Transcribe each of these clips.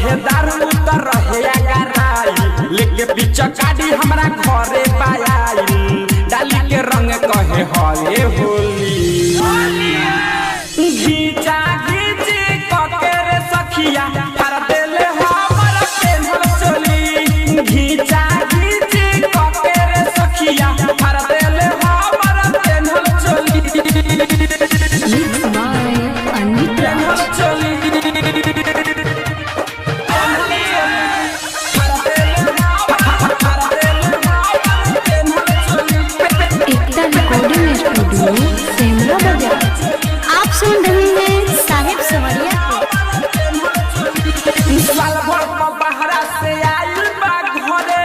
रहे दारू त रहे अगराई लेके पीछे काटी हमरा घरे पायाई डाली के रंग कहे हरे होली घीचा घीची कके रे सखिया हर देले हमरा पेन्हल चोली घीचा घीची कके रे सखिया हर देले हमरा पेन्हल चोली Mixed by Anita. Ekta recording studio Semra बाजार। आप सुन रहे हैं साहिब सवरिया साल भर बहरा से आइल बा घरे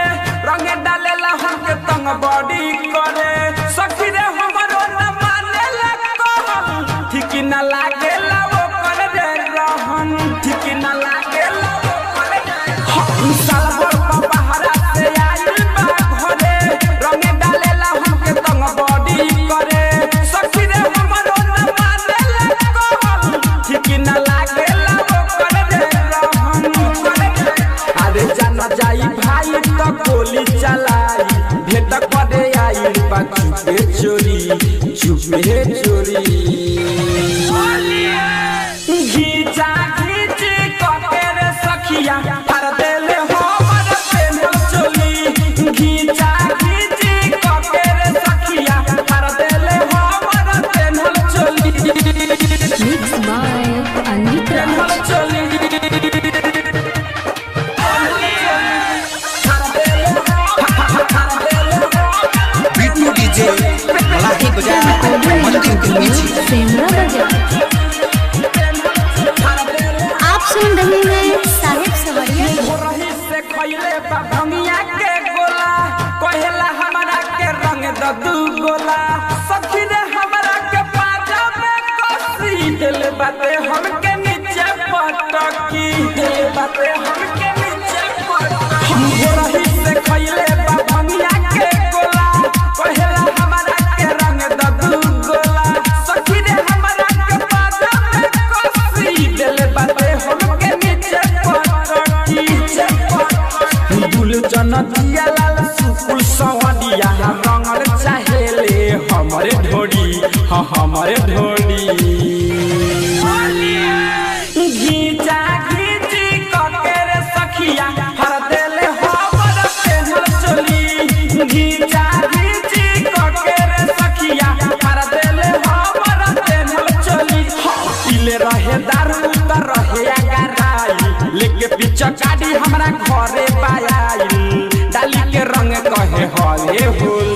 रंग डालेला हमके तंग बॉडी करे सखी रे हमरो न मानेला कहल ठीक न लागेला वो कर दे रहन ठीक न लागेला वो कर दे साल भर बहरा से आइल बा घरे रंग डालेला हमके तंग बॉडी करे सखी रे हमरो न मानेला कहल ठीक न लागेला वो कर दे रहन अरे जाना जाई भाई तो गोली चलाई भेट करे आई चुपे चोरी घीचा घीची कके रे सखिया हर देले हमर पेन्हल चोली घीचा घीची कके रे सखिया हर देले हमर पेन्हल चोली Mixed by Anita. पेन्हल चोली बीटू डीजे मलाही बजा मंदिर के पीछे सेमरा बाजार। आप सुन रहे हैं साहिब सवरिया रही से खइले बा भंगिया के गोला कहेला हमरा के रंग द दू गोला सखी रे हमरा के पाजा में कसी दिल बाते हमके नीचे पटकी दिल बाते हमके नीचे पटकी हम रही से खइले बा भंगिया के गोला कहेला हमरा के रंग द दू गोला सखी रे हमरा के पाजा में कसी दिल बाते हमके नीचे पटकी दुल जनतिया लाल सुकुल सवडिया रंगल चाहेले हमरे ढोड़ी हमरे ढोड़ी घीचा घीची कके रे सखिया हर देले हमर पेन्हल चोली घीचा घीची कके रे सखिया हर देले हमर पेन्हल चोली पीले रहे दारू त रहे अगराई लेके पीछे काटी हमरा घरे पायाई डाली के रंग कहे हरे होली